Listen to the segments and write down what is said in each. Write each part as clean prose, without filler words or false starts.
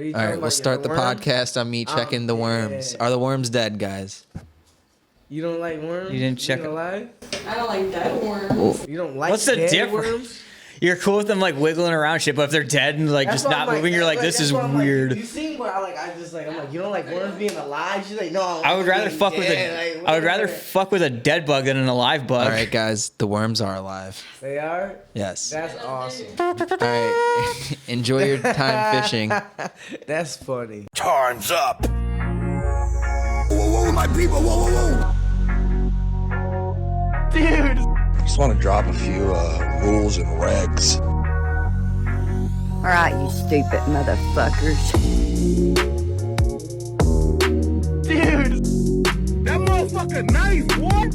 All right, we'll start the podcast on me checking the worms. Are the worms dead, guys? You don't like worms? You didn't check it. I don't like dead worms. You don't like What's the dead difference? worms? You're cool with them like wiggling around shit, but if they're dead and like That's just not moving, you're like, this is weird. You see what I'm like, you don't like worms being alive? She's like, no. I would rather fuck with fuck with a dead bug than an alive bug. All right, guys, the worms are alive. They are? Yes. That's awesome. All right, enjoy your time fishing. That's funny. Time's up. Whoa, my people, whoa. Dude. Just want to drop a few rules and regs. All right, you stupid motherfuckers. Dude. That motherfucker nice, what?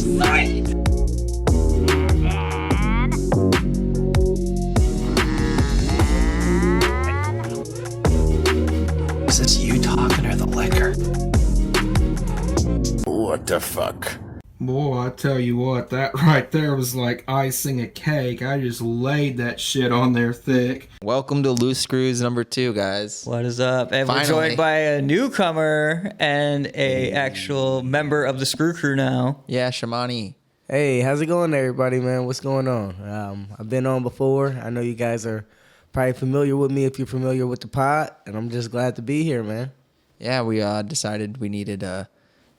Nice. Is this you talking or the liquor? What the fuck? Boy, I tell you what, that right there was like icing a cake. I just laid that shit on there thick. Welcome to Loose Screws number 2, guys. What is up? And Finally. we're joined by a newcomer and a actual member of the Screw Crew now. Yeah, Shamani. Hey, how's it going, everybody, man? What's going on? I've been on before. I know you guys are probably familiar with me if you're familiar with the pod, and I'm just glad to be here, man. Yeah, we decided we needed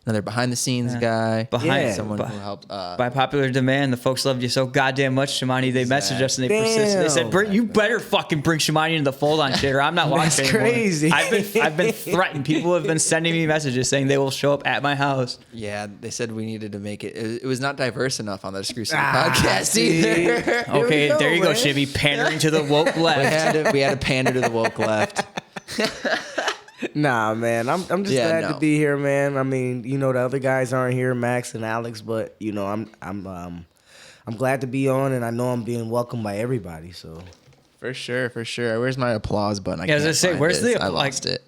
another behind-the-scenes guy. Someone who helped. By popular demand, the folks loved you so goddamn much, Shamani. They messaged us and they persisted. They said, you better fucking bring Shamani into the fold on shit, or I'm not watching anymore. Crazy. I've been threatened. People have been sending me messages saying they will show up at my house. Yeah, they said we needed to make it. It was not diverse enough on the Screw City podcast either. Okay, there you go, Shibby, pandering to the woke left. We had to pander to the woke left. Nah, man, I'm just glad to be here, man. I mean, the other guys aren't here, Max and Alex, but I'm glad to be on, and I know I'm being welcomed by everybody. So, for sure. Where's my applause button? I lost it.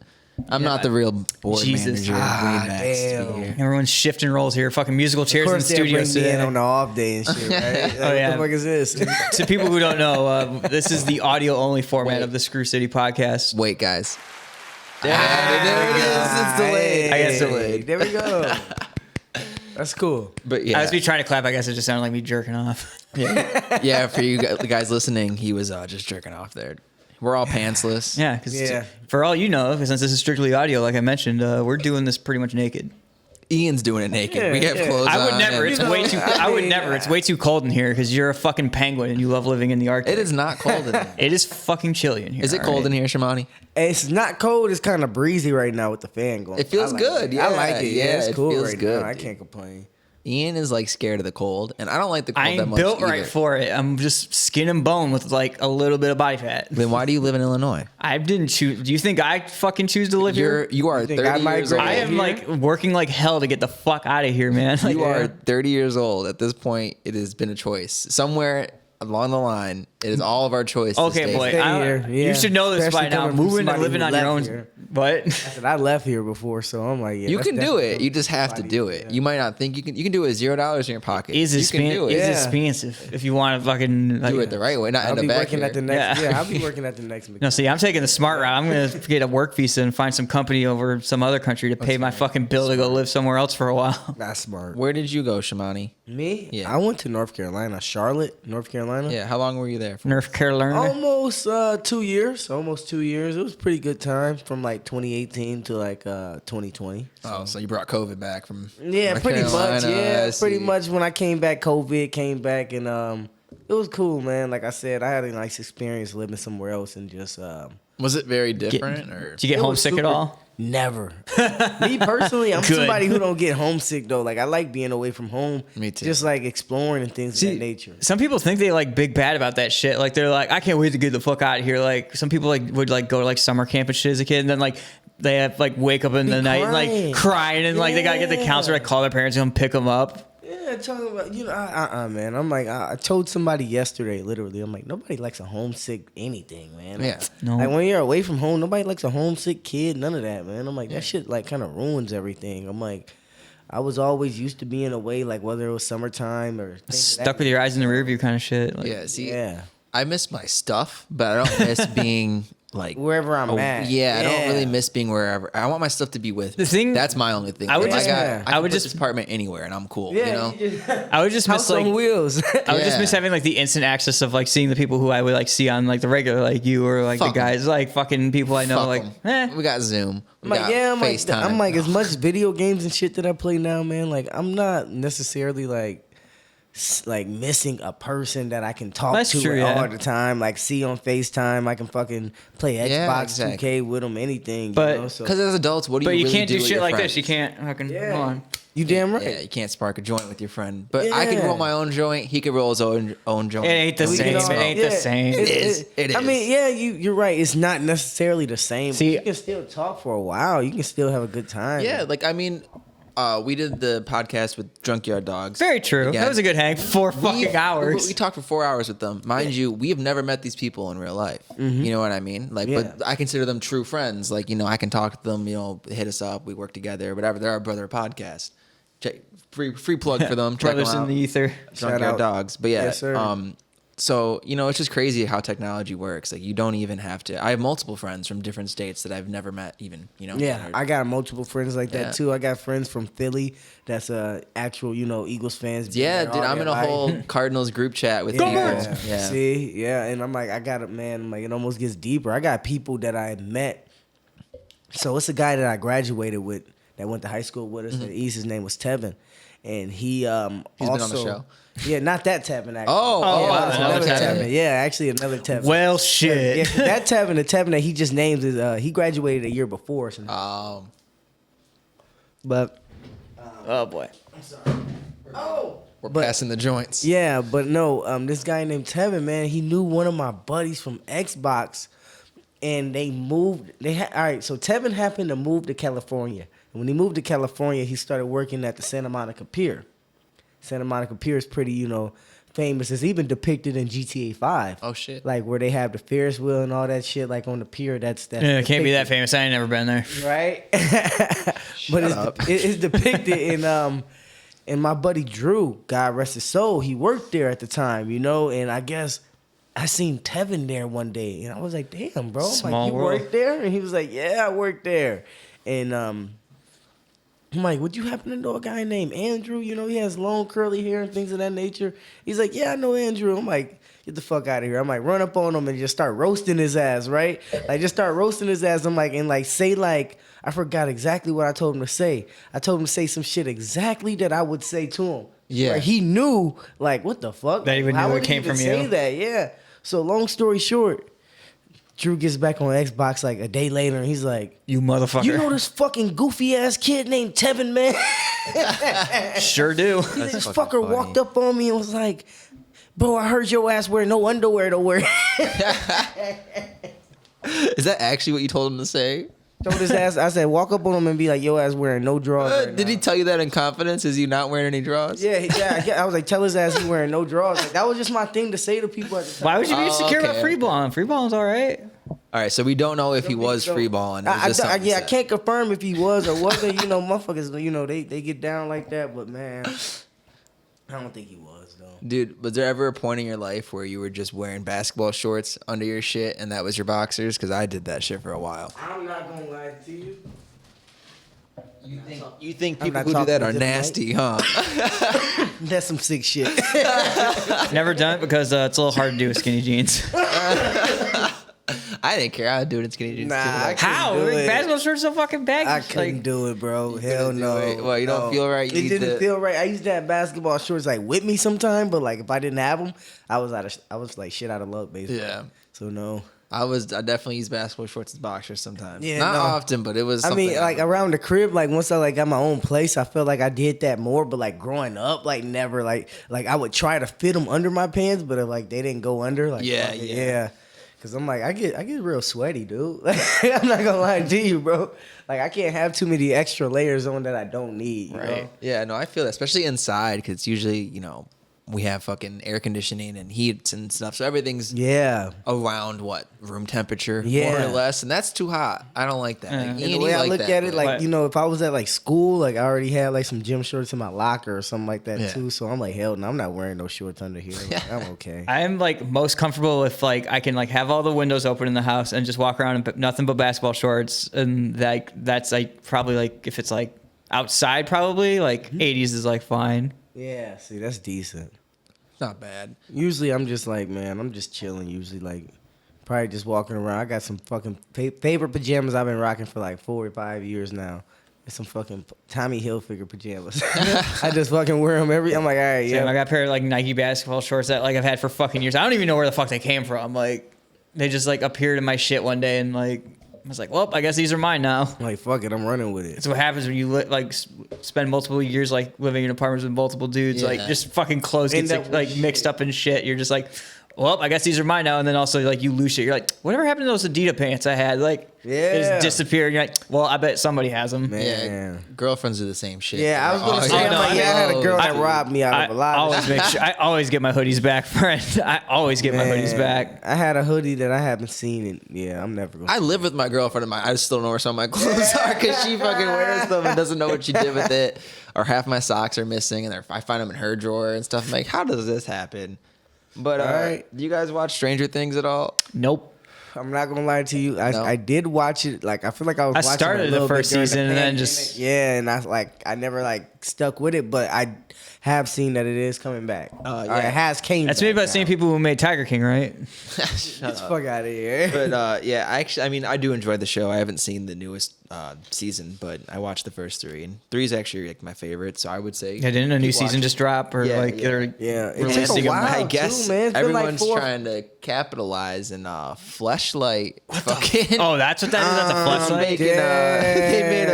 I'm not the real board manager. Max to be here. Everyone's shifting roles here. Fucking musical chairs in the studio today. On the off day and shit, right? Oh yeah. What the fuck is this? To people who don't know, this is the audio only format of the Screw City podcast. Wait, guys. There it is. It's delayed. I guess delayed. There we go. That's cool. But yeah, I was trying to clap. I guess it just sounded like me jerking off. Yeah. For you guys listening, he was just jerking off there. We're all pantsless. Yeah, because for all you know, since this is strictly audio, like I mentioned, we're doing this pretty much naked. Ian's doing it naked. We have clothes on. I would never. It's way too. I would never. It's way too cold in here because you're a fucking penguin and you love living in the Arctic. It is not cold in here. It is fucking chilly in here. Is it cold in here, Shamani? It's not cold. It's kind of breezy right now with the fan going. It feels good. I like it. Yeah, it's cool feels right good, now. I can't complain. Ian is like scared of the cold, and I don't like the cold I that ain't much built either. right for it. I'm just skin and bone with like a little bit of body fat. Then why do you live in Illinois? I didn't choose. Do you think I fucking choose to live here? You are 30 years old. I am like working like hell to get the fuck out of here, man. Like, you are 30 years old. At this point, it has been a choice. Somewhere along the line, it is all of our choice. Okay, boy. You should know this by now. Moving and living on your own. Here. What? I said I left here before, so I'm like, you can do it. You just have to do it. You might not think you can. You can do it with $0 in your pocket. It's expensive if you want to fucking do it the right way. Not I'll end be up back working here. at the next. Yeah, I'll be working at the next. No, see, I'm taking the smart route. I'm gonna get a work visa and find some company over some other country to pay my fucking bill to go live somewhere else for a while. That's smart. Where did you go, Shamani? Me? Yeah. I went to North Carolina, Charlotte, North Carolina. Yeah. How long were you there for? North Carolina. Almost 2 years. Almost 2 years. It was a pretty good time from like 2018 to like 2020. So you brought COVID back from Yeah, North pretty Carolina, much. Yeah, pretty much. When I came back, COVID came back, and it was cool, man. Like I said, I had a nice experience living somewhere else, and just was it very different? Or did you get homesick at all? Never. Me personally, I'm somebody who don't get homesick though. Like I like being away from home. Me too. Just like exploring and things of that nature. Some people think they like big bad about that shit. Like they're like, I can't wait to get the fuck out of here. Like some people like would like go to like summer camp and shit as a kid, and then like they have like wake up in the night and like crying and like they gotta get the counselor to call their parents and pick them up. Yeah, talking about, man. I'm like, I told somebody yesterday, literally, I'm like, nobody likes a homesick anything, man. Yeah. No. Like when you're away from home, nobody likes a homesick kid, none of that, man. I'm like, that shit like kind of ruins everything. I'm like, I was always used to being away, like whether it was summertime or Stuck with your eyes in the rear view kind of shit. Like, yeah, see, yeah. I miss my stuff, but I don't miss being like wherever I'm at. Yeah, I don't really miss being wherever. I want my stuff to be with me. The thing, that's my only thing. I would I would just apartment anywhere, and I'm cool. Yeah, you know, I would just miss like wheels. I would just miss having like the instant access of like seeing the people who I would like see on like the regular, like you or like Fuck the guys, like fucking people I know. We got Zoom. I'm like, FaceTime. I'm like, as much video games and shit that I play now, man. Like, I'm not necessarily like missing a person that I can talk to all the time, like see on FaceTime. I can fucking play Xbox 2K with them, anything. But because as adults, what do you? But you really can't do shit like friends? this. You can't fucking go on. You damn right. Yeah, you can't spark a joint with your friend. But I can roll my own joint. He can roll his own joint. It ain't the same. It ain't the same. It is. I mean, yeah, you're right. It's not necessarily the same. See, you can still talk for a while. You can still have a good time. Yeah, like I mean. We did the podcast with Junkyard Dogs. Very true. Again. That was a good hang. 4 fucking hours. We talked for 4 hours with them. Mind you, we have never met these people in real life. Mm-hmm. You know what I mean? Like, but I consider them true friends. Like, you know, I can talk to them. You know, hit us up. We work together. Whatever. They're our brother podcast. Free plug for them. Brothers in the ether. Junkyard Dogs. But yeah. Yes, sir. So, you know, it's just crazy how technology works. Like, you don't even have to. I have multiple friends from different states that I've never met even, you know? Yeah, I got multiple friends like that, too. I got friends from Philly that's actual, you know, Eagles fans. Yeah, dude, I'm in a whole Cardinals group chat with people. Yeah. See? Yeah, and I'm like, I got it, man. I'm like, it almost gets deeper. I got people that I met. So it's a guy that I graduated with that went to high school with us at East. His name was Tevin. And he's been on the show. Yeah, not that Tevin, actually. Wow. Another Tevin. Yeah, actually another Tevin. Well, shit. Yeah, that Tevin, the Tevin that he just named, is he graduated a year before. So. But. Oh, boy. I'm sorry. We're passing the joints. Yeah, but no, this guy named Tevin, man, he knew one of my buddies from Xbox, and they moved. All right, so Tevin happened to move to California. And when he moved to California, he started working at the Santa Monica Pier. Santa Monica Pier is pretty, you know, famous. It's even depicted in GTA 5. Oh, shit. Like, where they have the Ferris wheel and all that shit, like, on the pier. That's yeah, it can't be that famous. I ain't never been there. Right? But it's depicted in my buddy Drew, God rest his soul, he worked there at the time, you know, and I guess I seen Tevin there one day, and I was like, damn, bro. Small like, you world. worked there? And he was like, yeah, I worked there. And I'm like, would you happen to know a guy named Andrew? You know, he has long curly hair and things of that nature. He's like, yeah, I know Andrew. I'm like, get the fuck out of here. I'm like, run up on him and just start roasting his ass, right? Like, just start roasting his ass. I'm like, and like, say like, I forgot exactly what I told him to say. I told him to say some shit exactly that I would say to him. Yeah. Like, he knew, like, what the fuck? That even knew it came from you. Say that, yeah. So long story short, Drew gets back on Xbox like a day later, and he's like, you motherfucker. You know this fucking goofy ass kid named Tevin, man? Sure do. This fucker walked up on me and was like, bro, I heard your ass wear no underwear to wear. Is that actually what you told him to say? Told his ass, I said, walk up on him and be like, your ass wearing no drawers. Right did he tell you that in confidence? Is he not wearing any drawers? Yeah. I was like, tell his ass he wearing no drawers. Like, that was just my thing to say to people at the time. Why would you be insecure about free balling? Free balling's all right. All right, so we don't know if he was free balling. I can't confirm if he was or wasn't. You know, motherfuckers, you know, they get down like that. But, man, I don't think he was, though. Dude, was there ever a point in your life where you were just wearing basketball shorts under your shit and that was your boxers? Because I did that shit for a while. I'm not going to lie to you. You think people who do that are nasty, huh? That's some sick shit. Never done it because it's a little hard to do with skinny jeans. I didn't care. I'd do it in skinny jeans. Nah, how? Basketball shorts so fucking baggy. I couldn't do it, bro. Hell no. Well, you don't feel right. It didn't feel right. I used to have basketball shorts like with me sometime, but like if I didn't have them, I was like shit out of luck, basically. Yeah. So no. I definitely use basketball shorts as boxers sometimes. Yeah, not often, but it was. I mean, like around the crib, like once I like got my own place, I felt like I did that more. But like growing up, like never, like I would try to fit them under my pants, but if like they didn't go under, like yeah. Cause I'm like I get real sweaty, dude. I'm not gonna lie to you, bro. Like I can't have too many extra layers on that I don't need. Right. You know? Yeah. No, I feel that, especially inside, because it's usually we have fucking air conditioning and heats and stuff. So everything's around what room temperature, more or less, and that's too hot. I don't like that. Like, and the way I look at it, like, you know, if I was at like school, like I already had like some gym shorts in my locker or something like that too. So I'm like, hell no, I'm not wearing no shorts under here. Like, I'm okay. I'm like most comfortable if like I can like have all the windows open in the house and just walk around in nothing but basketball shorts, and like that's like probably like if it's like outside, probably like 80s is like fine. Yeah, see, that's decent. Not bad. Usually I'm just like, man, I'm just chilling. Usually like probably just walking around. I got some fucking favorite pajamas I've been rocking for like 4 or 5 years now. It's some fucking Tommy Hilfiger pajamas. I just fucking wear them I'm like, all right, yeah. I got a pair of like Nike basketball shorts that like I've had for fucking years. I don't even know where the fuck they came from. Like they just like appeared in my shit one day and like I was like, well, I guess these are mine now. I'm like, fuck it, I'm running with it. That's what happens when you like spend multiple years like living in apartments with multiple dudes. Like just fucking clothes get like mixed up and shit. You're just like, well, I guess these are mine now. And then also like you lose shit. You're like, whatever happened to those Adidas pants I had? Like, they just disappear. And you're like, well, I bet somebody has them. Man. Yeah, girlfriends do the same shit. Yeah, I was gonna say, I had a girl that robbed me out of a lot. I always get my hoodies back, friend. I always get my hoodies back. I had a hoodie that I haven't seen, and yeah, I'm never gonna. I live with my girlfriend, and I still don't know where some of my clothes are because she fucking wears them and doesn't know what she did with it, or half my socks are missing, and I find them in her drawer and stuff. I'm like, how does this happen? But do you guys watch Stranger Things at all? Nope. I'm not gonna lie to you. I did watch it. Like I feel like I was. I started the first season and then just and I never like stuck with it, but I have seen that it is coming back. Or it has came. That's made by the same people who made Tiger King, right? Get the fuck out of here. But I do enjoy the show. I haven't seen the newest season, but I watched the first 3, and 3 is actually like my favorite. So I would say, didn't a new season just drop or it releasing took a while. I guess too, man. everyone's trying to capitalize and Fleshlight. Oh, that's what that is. That's a Fleshlight. They made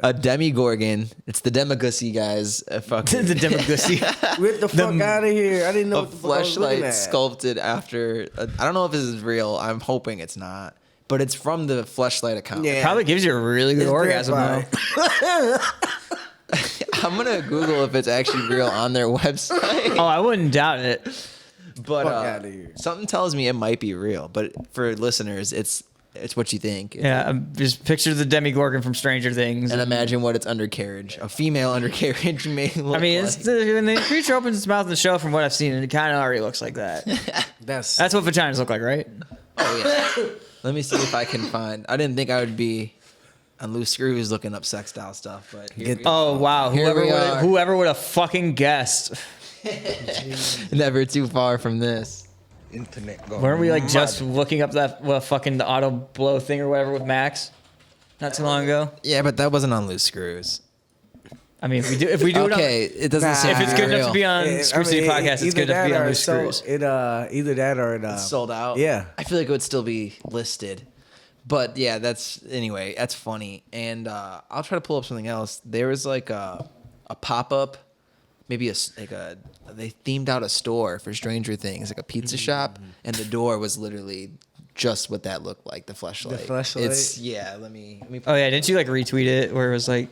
a Demigorgon. It's the Demagussy guys. The Demagussy. Get the fuck out of here! I didn't know a what the fuck I was looking Fleshlight at. sculpted after. I don't know if this is real. I'm hoping it's not. But it's from the Fleshlight account. Yeah. It probably gives you a really good orgasm, though. I'm going to Google if it's actually real on their website. Oh, I wouldn't doubt it. But Fuck outta here. something tells me it might be real. But for listeners, it's what you think. Yeah, just picture the Demigorgon from Stranger Things. And imagine what its undercarriage, a female undercarriage may look like. When the creature opens its mouth in the show, from what I've seen, it kind of already looks like that. That's That's what vaginas look like, right? Oh, yeah. Let me see if I can find. I didn't think I would be on Loose Screws looking up sex doll stuff, but here we Oh, wow. Here we are. Whoever would have fucking guessed. Never too far from this. Internet going Weren't we like mad. just looking up that fucking the auto blow thing or whatever with Max not too long ago? Yeah, but that wasn't on Loose Screws. I mean, if we do Okay, it doesn't Nah. say if it's good enough real. to be on Screw City Podcast, it's good enough to be on Loose Screws. Either that or it It's sold out. Yeah. I feel like it would still be listed. But yeah, that's funny. And I'll try to pull up something else. There was like a pop up, maybe they themed out a store for Stranger Things, like a pizza shop, and the door was literally just what that looked like, the Fleshlight. The Fleshlight? Let me Oh yeah, didn't you like retweet it where it was like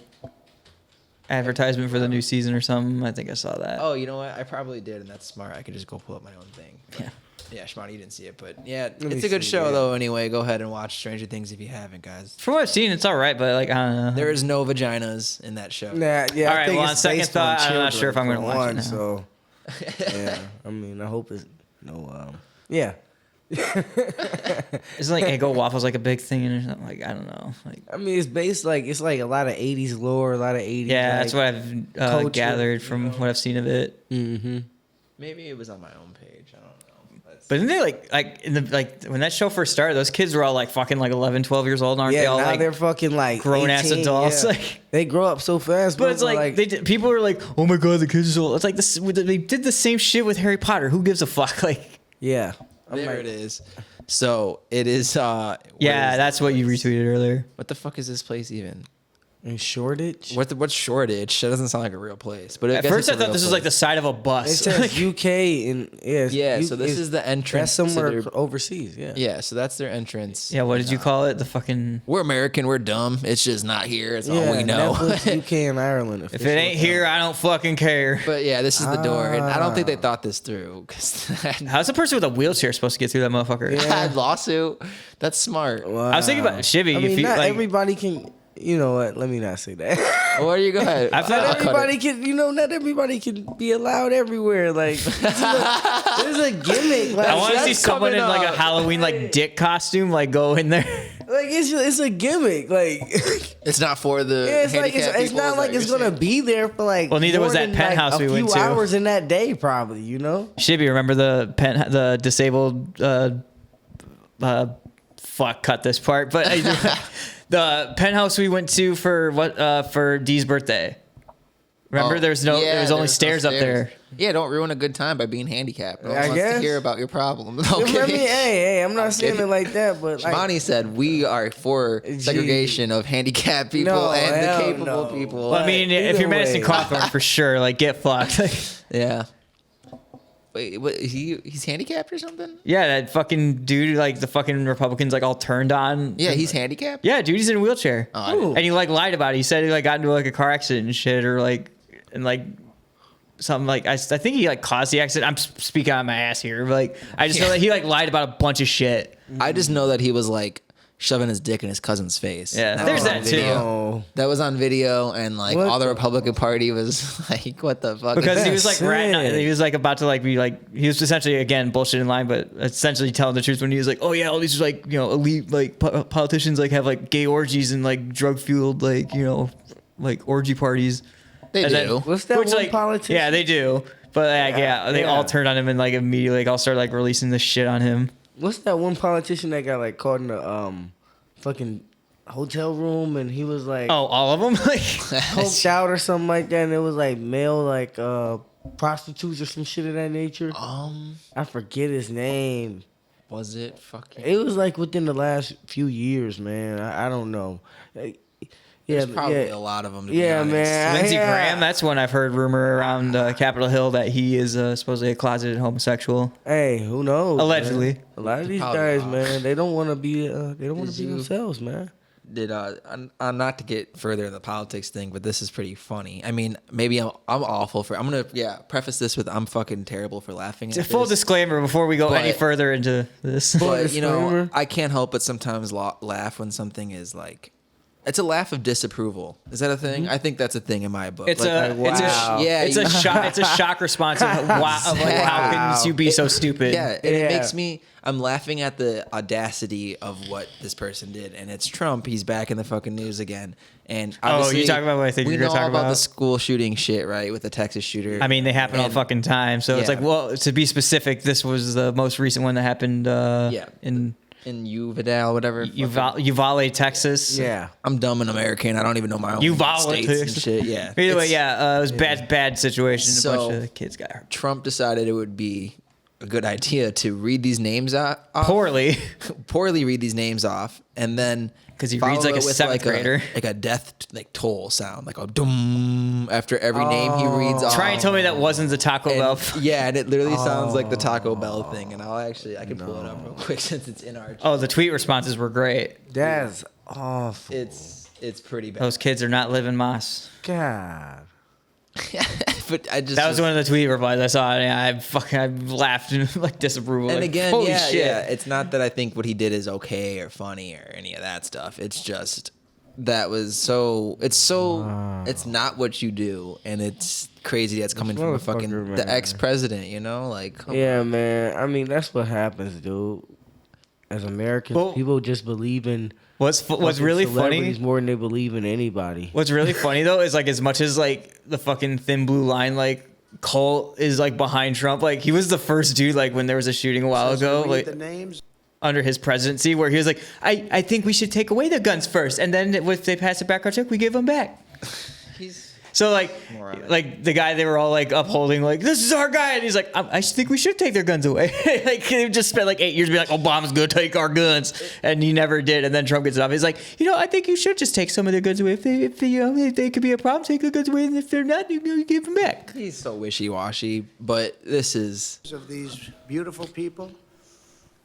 advertisement for the new season or something? I think I saw that. Oh, you know what? I probably did, and that's smart. I could just go pull up my own thing. Yeah. Yeah, Shimon, you didn't see it, but yeah, me it's a good see, show yeah. though. Anyway, go ahead and watch Stranger Things if you haven't, guys. From what I've seen, it's all right, but like I don't know. There is no vaginas in that show. Nah, yeah. All I right, think well, it's on second based thought, on I'm not sure if I'm children, gonna watch it now. So, yeah. I mean, I hope it's no. Yeah. Isn't like Eggo waffles like a big thing or something? Like I don't know. Like I mean, it's like a lot of '80s lore, a lot of '80s. yeah, like, that's what I've culture, gathered from what I've seen of it. Mm-hmm. Maybe it was on my own page. I don't know. But didn't they like in the when that show first started, those kids were all like fucking like 11, 12 years old, aren't Yeah, they all now like they're fucking like grown ass 18, adults? yeah. Like, they grow up so fast, but it's like people are like, oh my god, the kids are so. It's like this. They did the same shit with Harry Potter. Who gives a fuck? Like yeah. I'm There like, it is. So it is. yeah, that's what you retweeted earlier. What the fuck is this place even? In Shoreditch? What's Shoreditch? That doesn't sound like a real place. But At first, I thought this was like the side of a bus. It says UK and so this is the entrance. That's somewhere to their, overseas. Yeah. yeah, so that's their entrance. Yeah, what did you call it? The fucking. We're American. We're dumb. It's just not here. It's all we know. Netflix, UK and Ireland. If it ain't here, I don't fucking care. But yeah, this is the door, and I don't think they thought this through. Cause How's a person with a wheelchair supposed to get through that motherfucker? lawsuit. That's smart. Wow. I was thinking about Shibby. I mean, if you, not like, everybody can. You know what? Let me not say that. Where you go ahead? I feel Not like everybody can. You know, not everybody can be allowed everywhere. Like this is a gimmick. Like, I want to see that's someone in coming like a up. Halloween like dick costume like go in there. like it's a gimmick. Like It's not for the it's like handicapped it's people, not is like that it's what you're gonna be there for like. Well, neither more was that than, penthouse like, we went to. A few hours in that day, probably. You know. Shibby, remember the disabled fuck cut this part, but the penthouse we went to for Dee's birthday. Remember, there was only stairs up there. Yeah, don't ruin a good time by being handicapped. No one I wants guess. to hear about your problem. I mean, Okay. hey, I'm not saying it like that, but like, Shivani said we are for segregation of handicapped people No, and the hell capable no. people. Well, I mean, if either you're Madison way. Cawthorn, for sure, like get fucked. Yeah. Wait, what? He's handicapped or something? Yeah, that fucking dude, like the fucking Republicans, like all turned on. Yeah, he's handicapped. Yeah, dude, he's in a wheelchair. Oh, I didn't- And he like lied about it. He said he like got into like a car accident and shit, or like something like I think he like caused the accident. I'm speaking out of my ass here, but like I just know that he like lied about a bunch of shit. I just know that he was like shoving his dick in his cousin's face. Yeah, That there's was on that video. too. oh, That was on video, and like What all the the- Republican Party was like, "What the fuck?" Because is he this? was like sick. he was like about to like be like he was essentially again bullshit in line, but essentially telling the truth when he was like, oh yeah, all these like elite like politicians like have like gay orgies and like drug fueled like like orgy parties. They And do. then- What's that one politician? Yeah, they do. But like, yeah, they all turned on him and like immediately like all started like releasing this shit on him. what's that one politician that got like caught in a fucking hotel room and he was like Oh, all of them? Like, coked out or something like that, and it was like male like prostitutes or some shit of that nature. I forget his name. Was it fucking? It was like within the last few years, man. I don't know. Yeah, There's probably yeah. a lot of them. To be Yeah, honest. man. Lindsey Yeah. Graham, that's one I've heard rumor around Capitol Hill that he is supposedly a closeted homosexual. Hey, who knows? Allegedly. man. A lot of these Probably guys, not. man, they don't want to be. They don't want to be you- themselves, man. Did not to get further in the politics thing, but this is pretty funny. I mean, maybe I'm awful for. I'm gonna preface this with I'm fucking terrible for laughing at Full this. disclaimer before we go But- any further into this. But you know, disclaimer. I can't help but sometimes laugh when something is like. It's a laugh of disapproval. Is that a thing? I think that's a thing in my book. It's Like, it's a shock. It's a shock response of, of like how can you be so stupid? Yeah, and it Yeah. makes me. I'm laughing at the audacity of what this person did, and it's Trump. He's back in the fucking news again. And Oh, obviously, you're talking about what I think we you're gonna know talk about the about? school shooting shit, right? With the Texas shooter. I mean, they happen all And- the fucking time. So it's Yeah. like, well, to be specific, this was the most recent one that happened in in Uvalde, whatever. Uvalde, Texas. Yeah. I'm dumb and American. I don't even know my own Uvalde, states and Texas. shit. Yeah. Either way, It's- yeah, it was bad situation. A So- bunch of kids got hurt. Trump decided it would be a good idea to read these names off. Poorly. Poorly read these names off, and then 'Cause he follow reads like it a with seventh grader. like a death toll sound, like a dum after every name he reads off. Try and tell me that wasn't the Taco And- Bell. yeah, and it literally sounds like the Taco Bell thing. And I can pull it up real quick since it's in our. Oh, the tweet responses were great. That's awful. It's pretty bad. Those kids are not living Moss. God. But I just That was one of the tweet replies I saw. And I laughed in like disapproval. And like, again, holy yeah, shit. yeah. It's not that I think what he did is okay or funny or any of that stuff. It's just that was so. It's not what you do, and it's crazy that's coming from a fucking motherfucker, the man. ex-president. You know, like come Yeah, man. I mean, that's what happens, dude. As Americans, Well- people just believe in What's fucking really celebrities funny? more than they believe in anybody. What's really funny though is like as much as like the fucking Thin Blue Line like cult is like behind Trump, like he was the first dude like when there was a shooting a while ago, like under his presidency, where he was like, I think we should take away the guns first, and then if they pass a background check, we give them back. So like the guy they were all like upholding, like, this is our guy, and he's like, I think we should take their guns away. Like they just spent like 8 years being like, Obama's gonna take our guns, and he never did. And then Trump gets it off. He's like, I think you should just take some of their guns away. If they could be a problem, take their guns away, and if they're not, you give them back. He's so wishy-washy, but this is of these beautiful people,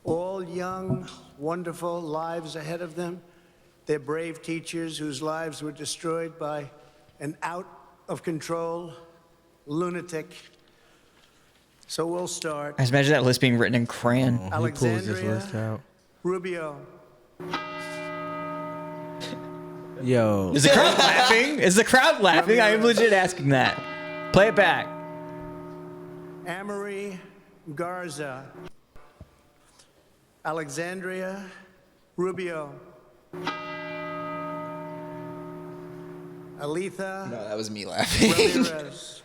all young, wonderful lives ahead of them. They're brave teachers whose lives were destroyed by an out-of-control lunatic. So we'll start. I just imagine that list being written in crayon. He pulls this list out. Rubio. Yo. Is the crowd laughing? Is the crowd laughing? I am legit asking that. Play it back. Amory Garza. Alexandria Rubio. Aletha. No, that was me laughing. Ramirez.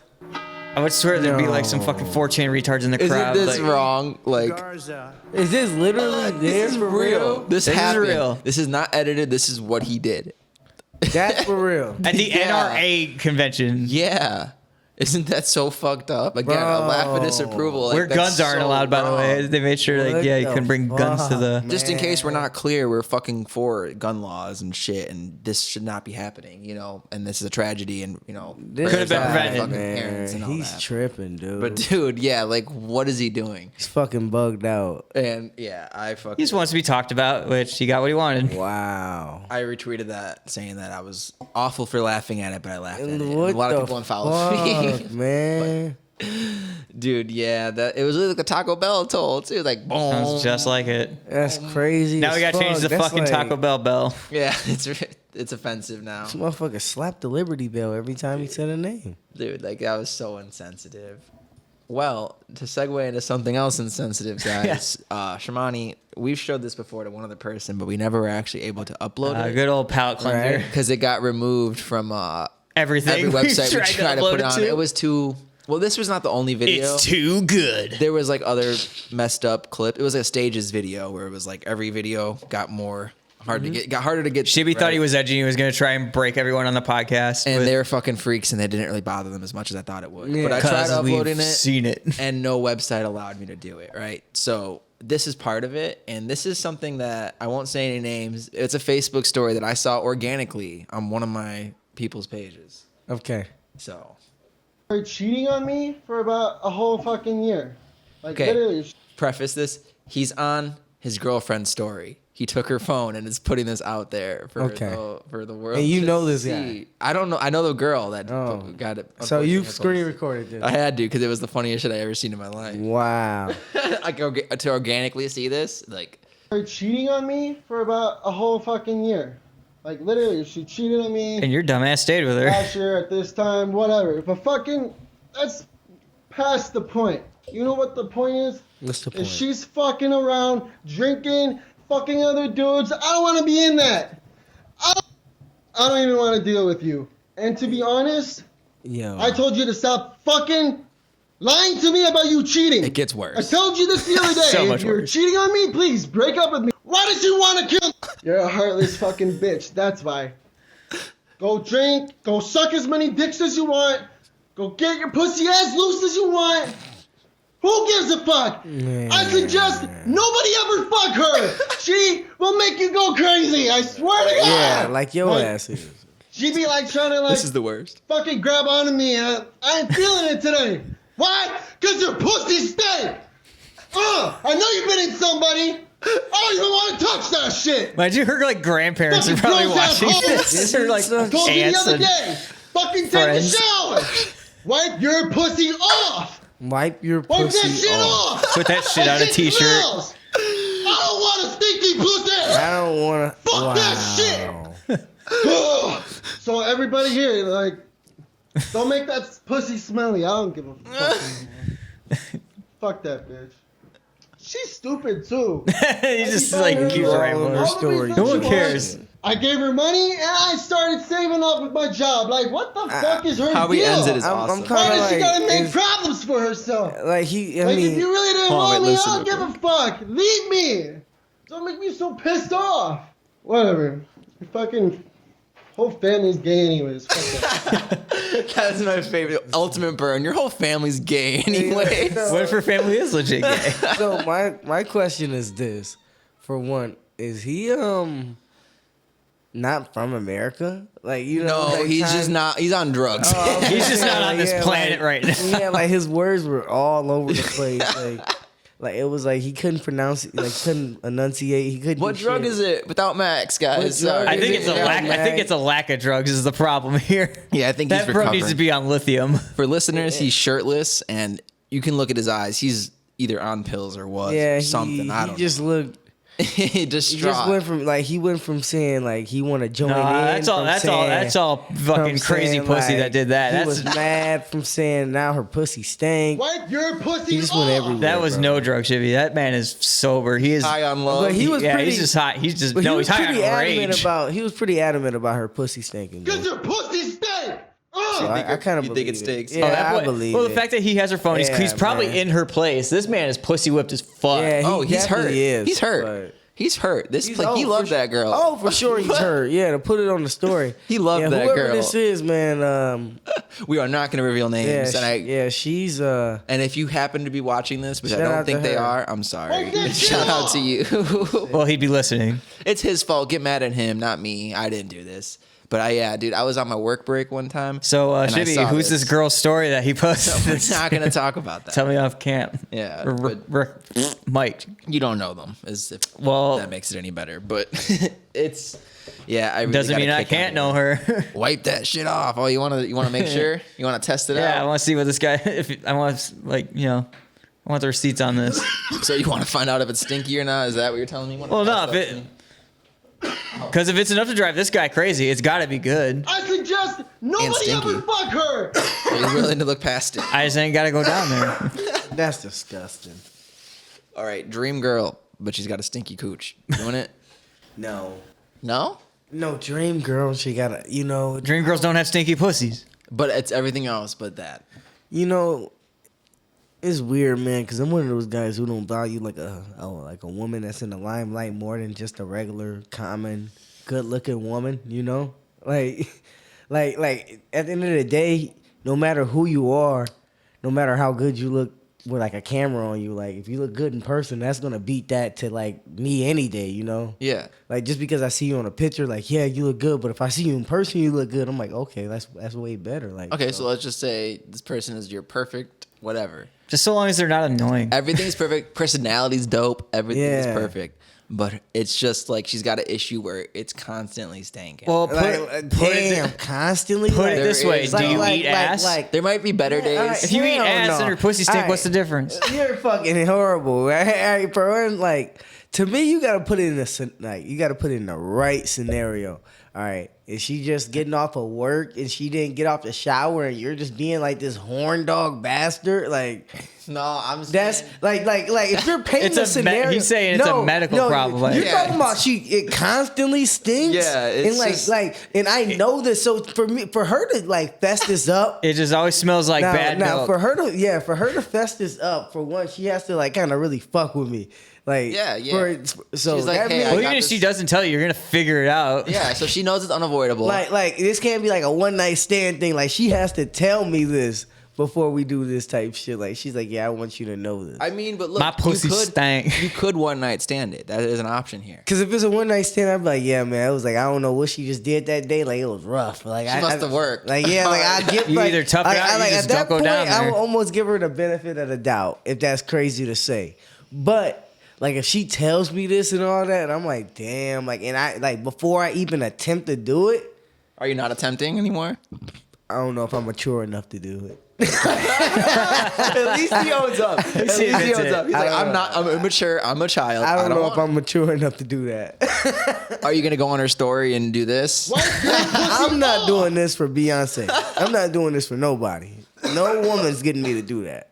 I would swear there'd be like some fucking 4chan retards in the crowd. Isn't this wrong? Like, Garza. Is this literally this for real? This is happened. real. This is not edited. This is what he did. That's for real. At the NRA convention. Yeah. Isn't that so fucked up? Again, a laugh of disapproval. Like, Where guns aren't allowed, by the way. They made sure, like, you couldn't bring guns to the... Just in case we're not clear, we're fucking for gun laws and shit, and this should not be happening, and this is a tragedy, and, This could have been guy, prevented. man, parents and all he's that. tripping, dude. But, dude, yeah, like, what is he doing? He's fucking bugged out. And, yeah, I fucking... He just wants to be talked about, which he got what he wanted. Wow. I retweeted that, saying that I was awful for laughing at it, but I laughed at it. And What a lot of the people unfollowed fuck, me. man. Dude, yeah, it was like a Taco Bell toll too. Like, boom. Sounds just like it. That's crazy. Now we as gotta change the fuck. That's fucking Taco Bell bell. Yeah, it's offensive now, This motherfucker slapped the Liberty Bell every time he said a name. dude. Like, that was so insensitive. Well, to segue into something else insensitive, guys. Shamani, we've showed this before to one other person, but we never were actually able to upload it Good old palate cleanser. because it got removed from Everything. every website we tried to upload put it on. to. It was too. Well, this was not the only video. It's too good. There was like other messed up clip. It was a stages video where it was like every video got more hard to get, got harder to get. Shibby thought he was edgy. He was going to try and break everyone on the podcast. and they were fucking freaks, and they didn't really bother them as much as I thought it would. Yeah. But I tried 'Cause uploading we've it, seen it. and no website allowed me to do it. Right, so this is part of it, and this is something that I won't say any names. It's a Facebook story that I saw organically on one of my people's pages. Okay. So. Cheating on me for about a whole fucking year. Like, Okay. literally. Preface this. He's on his girlfriend's story. He took her phone and is putting this out there for the world. And you to know this see. guy? I don't know. I know the girl that got it. So you unfortunately screen posted. recorded this? I had to because it was the funniest shit I ever seen in my life. Wow. Like to organically see this, like Cheating on me for about a whole fucking year. Like, literally, she cheated on me And your dumbass stayed with her. last year at this time, whatever. But fucking, that's past the point. You know what the point is? What's the If point? she's fucking around, drinking, fucking other dudes, I don't want to be in that. I don't even want to deal with you. And to be honest, Yo. I told you to stop fucking lying to me about you cheating. it gets I worse. told you this the other day. So much if you're worse. cheating on me, please break up with me. Why did you want to kill me? You're a heartless fucking bitch. That's why. Go drink. Go suck as many dicks as you want. Go get your pussy ass loose as you want. Who gives a fuck? Man. I suggest nobody ever fuck her. She will make you go crazy. I swear to God. Yeah, like your Like, ass is. She be like trying to like This is the worst. fucking grab onto me. And I ain't feeling it today. Why? Because your pussy stink. I know you've been in somebody. I don't even want to touch that shit. Imagine her like grandparents are Fucking probably gross watching assholes. this. Or like I I told you the aunts other and day. Fucking take friends. a shower. Wipe your pussy off. Wipe your Wipe pussy that shit off. off. put that shit on a That shit t-shirt. smells. I don't want a stinky pussy. I don't want to. Fuck that shit. So everybody here, like, don't make that pussy smelly. I don't give a fuck. Fuck that bitch. She's stupid too. He just like keeps All rambling. over her story. No one She cares. wants I gave her money and I started saving up with my job. Like, what the fuck is her How he deal? ends it is I'm awesome. Why kinda does she gotta make is- problems for herself? Like he, I Like, mean, if you really didn't Hold on, want wait, me, listen I don't real give a fuck. Leave me. Don't make me so pissed off. Whatever. You fucking Whole family's gay anyways. Fuck that. That's my favorite. Ultimate burn. Your whole family's gay anyway. What if her family is legit gay? So my question is this: for one, is he not from America? Like, you know, No, like he's just not. He's on drugs. He's just not on this planet right now. Yeah, like his words were all over the place. Like it was like he couldn't pronounce it, like couldn't enunciate. He couldn't. What do drug shit. is it? Without Max, guys. What drug Sorry. I think it's a Yeah, lack. I think man. it's a lack of drugs is the problem here. Yeah, I think that he's bro recovering. needs to be on lithium. For listeners, he's shirtless, and you can look at his eyes. He's either on pills or was Yeah, something. I don't He just looked. know. He Distraught. just went from he went from saying like he want to join in. That's all. from That's saying- all. That's all fucking from crazy saying, pussy like, that did that. He That's was mad from saying now her pussy stank. Wipe your pussy He just went off. everywhere. that was bro. no drug, Shivy. That man is sober. He is high on love. But he was yeah, pretty. he's just high. He's just But he no. was He's high pretty on adamant rage. about. He was pretty adamant about her pussy stinking. Cause Bro. your pussy stank. So I kind of you think it stinks? Yeah, that I boy- believe. Well, the it. fact that he has her phone, Yeah, he's probably man. in her place. This man is pussy whipped as fuck. Yeah, he Oh, he's hurt. definitely is, He's hurt. but- He's hurt. This He's- he for loved sure- that girl. Oh, for sure he's hurt. Yeah, to put it on the story. He loved that whoever girl. this is, man. We are not going to reveal names. She's And if you happen to be watching this, which I Shout don't out think to they her. are, I'm sorry. Wipe that shit Shout out off. to you. Well, he'd be listening. It's his fault. Get mad at him, not me. I didn't do this. But dude, I was on my work break one time. So, and I Shivy, saw who's this girl's story that he posted? We're not going to talk about that. Tell me off camp. Yeah, Mike. You don't know them, as if Well- that makes it any better. But it's I really Doesn't got a mean I kick out can't of know it. her. Wipe that shit off. Oh, you want to make sure? You want to test it Yeah, I out? want to see what this guy. If I want, I want the receipts on this. So you want to find out if it's stinky or not? Is that what you're telling me? You wanna Well, pass no, it if up to it, me? because if it's enough to drive this guy crazy, it's got to be good. I suggest nobody stinky. ever fuck her. Are you willing to look past it? I just ain't got to go down there. that's disgusting. All right, dream girl, but she's got a stinky cooch. Doing it? No, No? dream girl. She got a Dream girls don't have stinky pussies. But it's everything else but that. It's weird, man, because I'm one of those guys who don't value like a woman that's in the limelight more than just a regular, common, good-looking woman. Like at the end of the day, no matter who you are, no matter how good you look with like a camera on you, like if you look good in person, that's gonna beat that to like me any day. Yeah. Like just because I see you on a picture, like yeah, you look good, but if I see you in person, you look good. I'm like, okay, that's way better. Like Okay, so let's just say this person is your perfect whatever. Just so long as they're not annoying. Everything's perfect. Personality's dope. Everything is Yeah. perfect. But it's just like she's got an issue where it's constantly stanking. Well, constantly. put it like- this way: is do you like- eat ass? there might be better days. If you eat Hell ass no. and your pussy stink, Alright. what's the difference? You're fucking horrible, right? Bro, and like to me, you gotta put it in the right scenario. All right, is she just getting off of work and she didn't get off the shower and you're just being like this horn dog bastard? Like No, I'm that's like if you're painting It's a a scenario, he's saying it's a medical problem, like- You're Yeah, talking about it constantly stinks. Yeah, it's and like just- and I know this. So for her to like fess this up. It just always smells like bad milk. for her to fess this up, for one, she has to like kind of really fuck with me. Like Yeah. So She's like, that hey, means, I Well, got even if this- she doesn't tell you, you're gonna figure it out. Yeah, so she knows it's unavoidable. like this can't be like a one night stand thing. Like she has to tell me this before we do this type shit. Like she's like, yeah, I want you to know this. I mean, but look, My pussy stank. You could one night stand it. That is an option here. Cause if it's a one night stand, I'd be like, yeah, man. I was like, I don't know what she just did that day. Like it was rough. Like She must have worked. Like yeah, like I give You like, either tough it out or you just at that don't go down I there. would almost give her the benefit of the doubt if that's crazy to say, but. Like if she tells me this and all that, and I'm like, damn, like, and I like before I even attempt to do it, Are you not attempting anymore? I don't know if I'm mature enough to do it. At least he owns up. At least he admits owns it. up. He's like, I'm not. I'm immature. I'm a child. I don't know if want- I'm mature enough to do that. Are you gonna go on her story and do this? I'm not doing this for Beyonce. I'm not doing this for nobody. No woman's getting me to do that.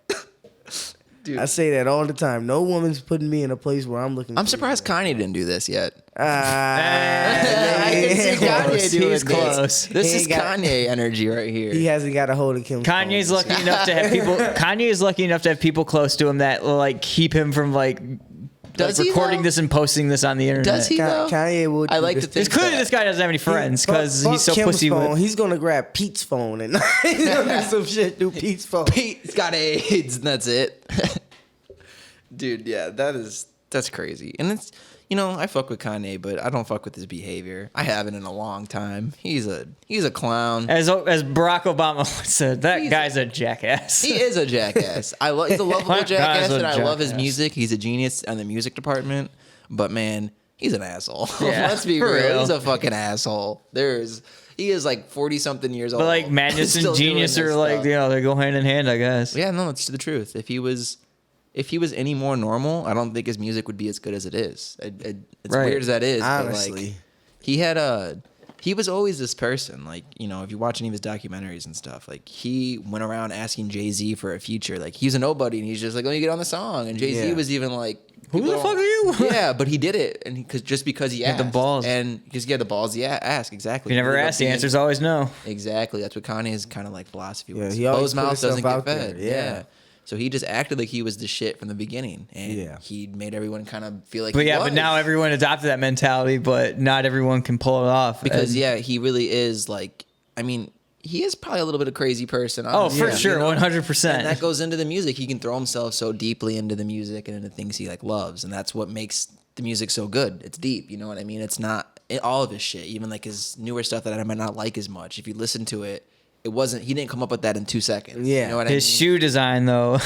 Dude. I say that all the time. No woman's putting me in a place where I'm looking. I'm for surprised Kanye didn't do this yet. I can see Kanye doing He's this. close. This He is ain't got- Kanye energy right here. He hasn't got a hold of Kim. Kanye's phone. lucky enough to have people. Kanye is lucky enough to have people close to him that will like keep him from like Does like he, recording though? this and posting this on the internet. Does he though? Kanye would. I like to Because think clearly that. this guy doesn't have any friends because Fuck he's so Kim's pussy phone. with. He's gonna grab Pete's phone and he's gonna do some shit through Pete's phone. Pete's got AIDS, and that's it. Dude, yeah, that's crazy. And it's, I fuck with Kanye, but I don't fuck with his behavior. I haven't in a long time. He's a clown. As Barack Obama said, that guy's a jackass. He is a jackass. He's a lovable That jackass, guy's a and I love his jackass. music. He's a genius in the music department. But man, he's an asshole. Yeah, Let's be for real. real. He's a fucking asshole. He is like 40 something years old. But like madness Still and doing genius this are like, stuff. they go hand in hand, I guess. Yeah, no, it's the truth. If he was any more normal, I don't think his music would be as good as it is. It's Right. weird as that is. Honestly. But like, he was always this person. Like, if you watch any of his documentaries and stuff, like he went around asking Jay-Z for a feature. Like he's a nobody, and he's just like, "Let me get on the song." And Jay-Z Yeah. was even like, Who the "People fuck don't-" are you? Yeah, but he did it, and because he had asked the balls. and because he had the balls, ask exactly. If you never Ended up ask, the being- answer's always no. Exactly. That's what Kanye's kind of like philosophy Yeah, was. he always Closed put mouth himself doesn't get out there. fed. Yeah. So he just acted like he was the shit from the beginning, and Yeah. he made everyone kind of feel like. But he yeah, was. but now everyone adopted that mentality, but not everyone can pull it off. because And- he really is like. I mean, he is probably a little bit of a crazy person. Oh, honestly, for sure, 100%. And that goes into the music. He can throw himself so deeply into the music and into things he like loves, and that's what makes the music so good. It's deep. You know what I mean? It's not all of his shit, even like his newer stuff that I might not like as much. If you listen to it, it wasn't. He didn't come up with that in 2 seconds. Yeah. You know what his I mean? shoe design, though.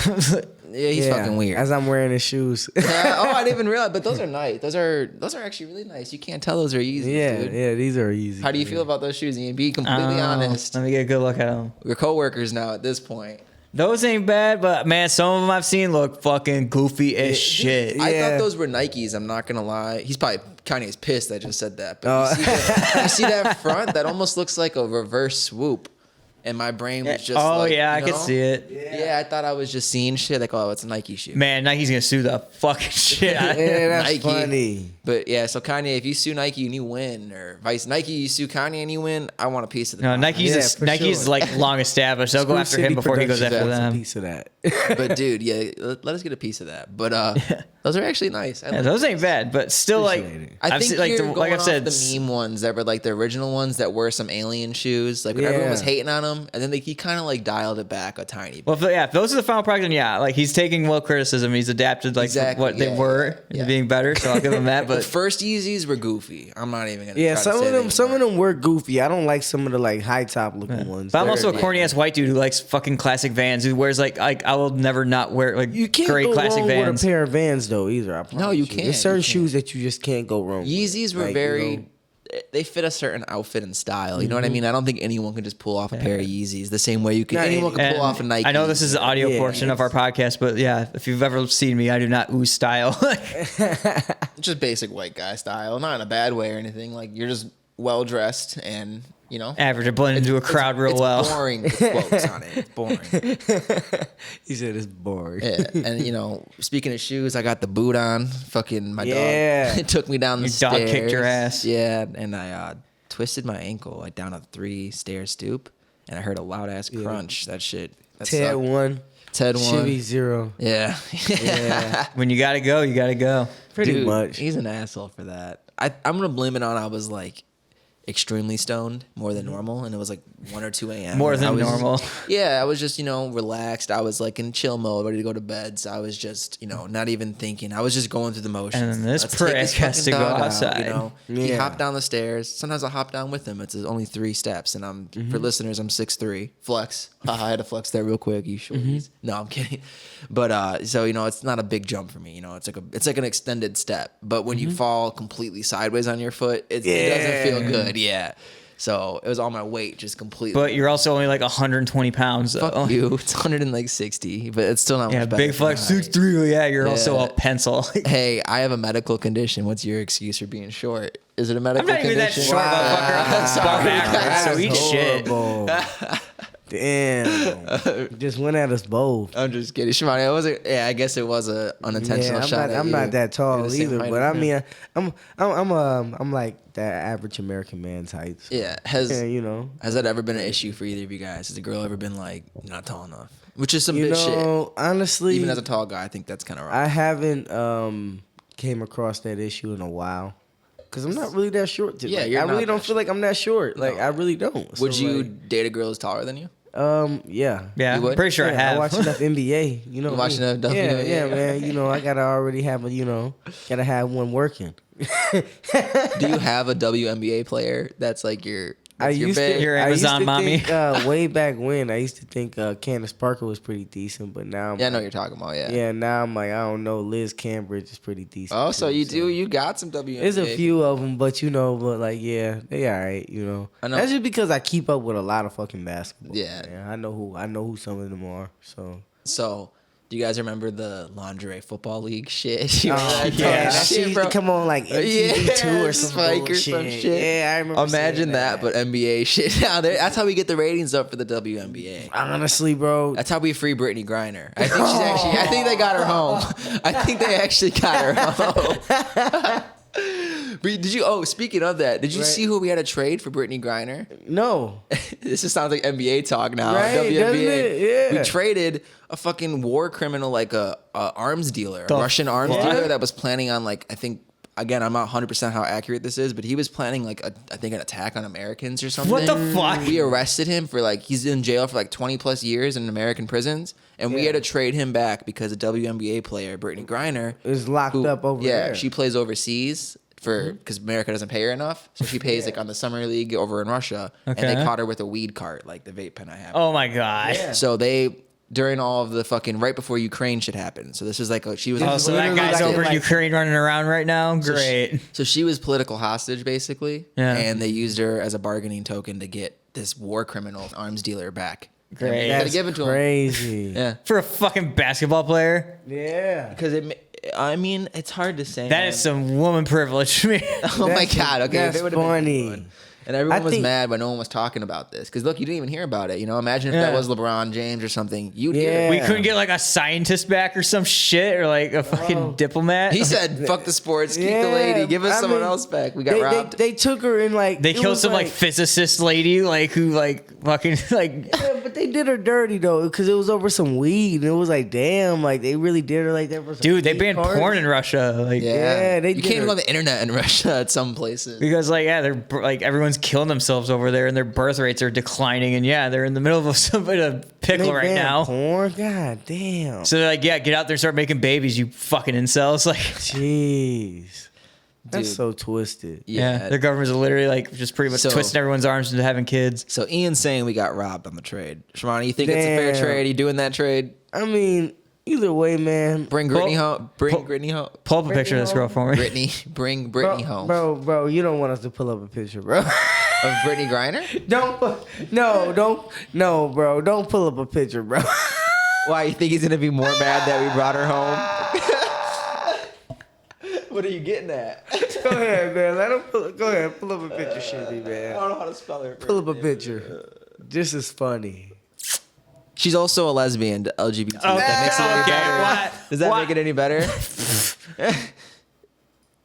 Yeah, he's fucking weird. As I'm wearing his shoes. I didn't even realize, but those are nice. Those are actually really nice. You can't tell those are easy. yeah, dude. yeah, these are easy. How do you feel about those shoes? And be completely honest. Let me get a good look at them. We're coworkers now at this point. Those ain't bad, but man, some of them I've seen look fucking goofy as shit. I Yeah. thought those were Nikes. I'm not gonna lie. He's probably Kanye's pissed I just said that. But you see that front? That almost looks like a reverse swoop. And my brain was just like, yeah, I you could know? see it. Yeah, I thought I was just seeing shit like, oh, it's a Nike shoe. Man, Nike's gonna sue the fucking shit out of Yeah, him. that's Nike. funny. But yeah, so Kanye, if you sue Nike and you win, or vice Nike, you sue Kanye and you win, I want a piece of the No, pie. Nike's for Nike's sure. like long established. They'll go Screw after City him before he goes Productions after wants a them. piece of that. But dude, yeah, let us get a piece of that. But those are actually nice. I Yeah, like those those. ain't bad, but still like Appreciate it. I I've think seen, like you're like going I've said, off the meme ones that were like the original ones that were some alien shoes. Like when everyone was Yeah. hating on them, and then he kind of like dialed it back a tiny bit. well, if those are the final product, then yeah, like he's taking well criticism. He's adapted like Exactly, what they yeah, were yeah. into being better, so I'll give him that. The But first Yeezys were goofy. I'm not even gonna. Yeah, try some to say of them, they some of weren't. them were goofy. I don't like some of the like high top looking ones. But I'm They're- also a yeah. corny ass white dude who likes fucking classic Vans. Who wears like I will never not wear like You can't great go classic wrong Vans. with a pair of Vans though either. I promise you can't. There's certain You can't. shoes that you just can't go wrong. Yeezys were with. Like, very. you know, They fit a certain outfit and style. You know what I mean? I don't think anyone can just pull off a pair of Yeezys the same way you can. Nah, Anyone can And pull off a Nike. I know this is the audio Yeah, portion of our podcast, but yeah, if you've ever seen me, I do not ooze style. just basic white guy style, not in a bad way or anything. Like you're just well dressed and Average, I blend into a crowd real it's well. Boring with quotes on it. Boring. he said it's boring. Yeah, and speaking of shoes, I got the boot on. Fucking my Yeah. dog. It took me down the Your stairs. dog kicked your ass. Yeah, and I twisted my ankle like down a 3-stair stoop, and I heard a loud ass crunch. That shit. That Ted sucked. 1, Ted 1. Chevy 0. Yeah. Yeah, When you gotta go, you gotta go. pretty Dude, much. He's an asshole for that. I'm gonna blame it on I was like extremely stoned more than normal, and it was like 1 or 2 a.m. More and than I was- normal. Yeah, I was just relaxed. I was like in chill mode, ready to go to bed. So I was just not even thinking. I was just going through the motions. And this Let's prick take this has fucking to go dog out, outside. He Yeah. hopped down the stairs. Sometimes I hop down with him. It's only 3 steps, and I'm for listeners, I'm 6'3". Flex. I had to flex that real quick. You shorties. No, I'm kidding. But so it's not a big jump for me. It's like an extended step. But when you fall completely sideways on your foot, it doesn't feel good. Yeah. So it was all my weight just completely. But you're also only like 120 pounds. Though. Fuck you. It's 160, but it's still not Yeah, much better. big than flex, mine. 6'3". Yeah, you're also Yeah. a pencil. Hey, I have a medical condition. What's your excuse for being short? Is it a medical I'm not even that condition? short, motherfucker. I'm backwards, so eat That's shit. horrible. Damn. Just went at us both. I'm just kidding. Shimani, I wasn't. Yeah, I guess it was a unintentional Yeah, shot. I'm not that You're tall the same either, height but as I him. mean, I'm like that average American man's height. So, Yeah. Has that ever been an issue for either of you guys? Has a girl ever been like not tall enough? Which is some you bitch shit. know, honestly, Even as a tall guy, I think that's kind of wrong. I haven't came across that issue in a while. Cause I'm not really that short. Yeah, like, you're I not really that don't feel like I'm that short. Like I really don't. Would So, you like, date a girl who's taller than you? Yeah. Yeah, You would? I'm pretty sure I Yeah, have. I watch enough NBA. You know, You watch me. enough Yeah, WNBA? yeah, man. You know, I gotta already have a. Gotta have one working. Do you have a WNBA player that's like your? That's your big? Your Amazon mommy. Think, way back when, I used to think Candace Parker was pretty decent, but now I'm Yeah, I know like, what you're talking about. Yeah. yeah, now I'm like, I don't know. Liz Cambridge is pretty decent. Oh, so too, you got some WNBA. There's a few of them, but like, yeah, they all right. I know. That's just because I keep up with a lot of fucking basketball. Yeah. man. I know who some of them are. So. Do you guys remember the lingerie football league shit? You remember Oh, that yeah, dumb that shit used to come on like MTV2 or some Spike bullshit. or some shit. Yeah, I remember. Imagine seeing that, but NBA shit. Now that's how we get the ratings up for the WNBA. honestly, bro, That's how we free Brittney Griner. I think she's actually. I think they got her home. I think they actually got her home. But did you? Oh, speaking of that, did you see who we had to trade for Brittney Griner? no. This just sounds like NBA talk now. Right, WNBA. doesn't it? Yeah. We traded a fucking war criminal, like a arms dealer, a Russian arms dealer that was planning on like, I think. Again, I'm not 100% how accurate this is, but he was planning like I think an attack on Americans or something. What the fuck? We arrested him for like he's in jail for like 20 plus years in American prisons, and we had to trade him back because a WNBA player, Brittney Griner, Is locked up over there. Yeah, she plays overseas for because America doesn't pay her enough, so she pays like on the summer league over in Russia, and they Okay. caught her with a weed cart, like the vape pen I have. Oh my god. So they. During all of the fucking right before Ukraine shit happened. So this was like she was. Oh, so that literally guy's like- over in like- Ukraine running around right now. Great. So she was political hostage basically, Yeah. and they used her as a bargaining token to get this war criminal arms dealer back. Great. Gotta That's give it to him. crazy. Yeah, For a fucking basketball player, Yeah. because I mean, it's hard to say. that man. is some woman privilege to me. Oh my god! Okay, That's if it would've been funny. good. And everyone I was think- mad, but no one was talking about this. Because look, you didn't even hear about it. You know, imagine if that Yeah. was LeBron James or something. You'd hear Yeah. it. We couldn't get like a scientist back or some shit or like a fucking diplomat. He said, "Fuck the sports, keep the Yeah, lady, give us I someone mean, else back." We got robbed. They took her in like they it killed was some like physicist lady like who like fucking like Yeah, but they did her dirty though, because it was over some weed, and it was like, damn, like they really did her like that for some dude. They weed banned cards. porn in Russia. Like yeah, they you did can't even her- go on the internet in Russia at some places. because like yeah, they're like everyone's killing themselves over there and their birth rates are declining and yeah, they're in the middle of some bit of pickle They right banned now. Porn, god damn. So they're like, yeah, get out there, start making babies, you fucking incels. Like, Jeez, that's Dude. so twisted. yeah, their governments are literally like just pretty much So- twisting everyone's arms into having kids. So Ian's saying we got robbed on the trade. Shimani, you think it's a fair Damn. trade? Are you doing that trade? I mean, either way, man. Bring Pull- Brittany home. Bring pull- Brittany home. Pull up a picture of this girl for me. Brittany, bring Brittany home. Bro, you don't want us to pull up a picture, bro. Of Brittany Griner? No, bro, don't pull up a picture, bro. Why, you think he's gonna be more mad that we brought her home? What are you getting at? Go ahead, man. Go ahead, pull up a picture, shitty, I man. don't know how to spell her. Pull up a picture. This is funny. She's also a lesbian, LGBT. Okay, That makes it any okay, better. what? Does that What? make it any better?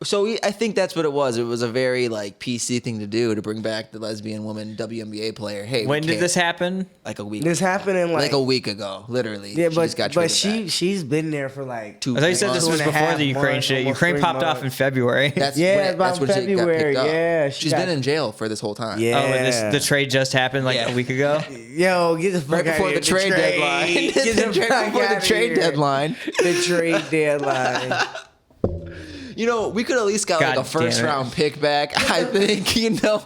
So I think that's what it was. It was a very like PC thing to do to bring back the lesbian woman WNBA player. Hey, When did this happen? Like a week. This happened in like a week ago, literally. Yeah, She but just got traded back. she's been there for like 2 I thought you said this months. was 2.5 before the Ukraine months, shit. almost Ukraine 3 popped off months. in February. That's Yeah, when about that's when she got February, picked up. yeah, She's she been got- in jail for this whole time. Yeah. Oh, and the trade just happened like Yeah. a week ago. Yo, get the fuck Right out before of the here. trade deadline. Get the Right fuck before the outta trade here. deadline. The trade deadline. You know, we could at least got like God a first damn it. round pick back. I think, you know,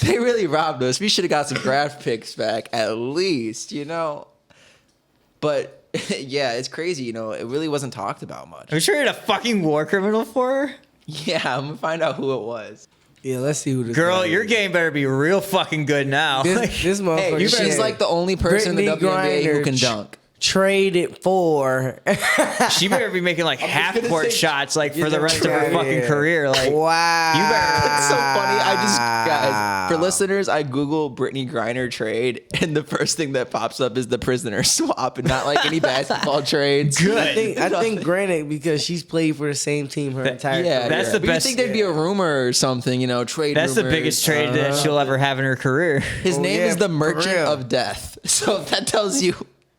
they really robbed us. We should have got some draft picks back at least, you know. But yeah, it's crazy, you know, it really wasn't talked about much. Are you traded a fucking war criminal for her? Yeah, I'm gonna find out who it was. Yeah, let's see who this Girl, guy your is. game better be real fucking good now. This motherfucker. Hey, she's shit. like the only person in the Brittney WNBA who Griner can dunk. Traded for. She better be making like half gonna court say, shots like for get the the rest of her fuck fucking outta career. Like, Wow. you better. It's so funny. I just, guys, for listeners, I Google Brittany Griner trade, and the first thing that pops up is the prisoner swap, and not like any basketball trades. Good. I think granted because she's played for the same team her entire Yeah, career. That's the but best- You think there'd be a rumor or something, you know, trade That's the rumors. biggest trade that she'll ever have in her career. His Oh, name yeah, is the for Merchant real. of Death. So if that tells you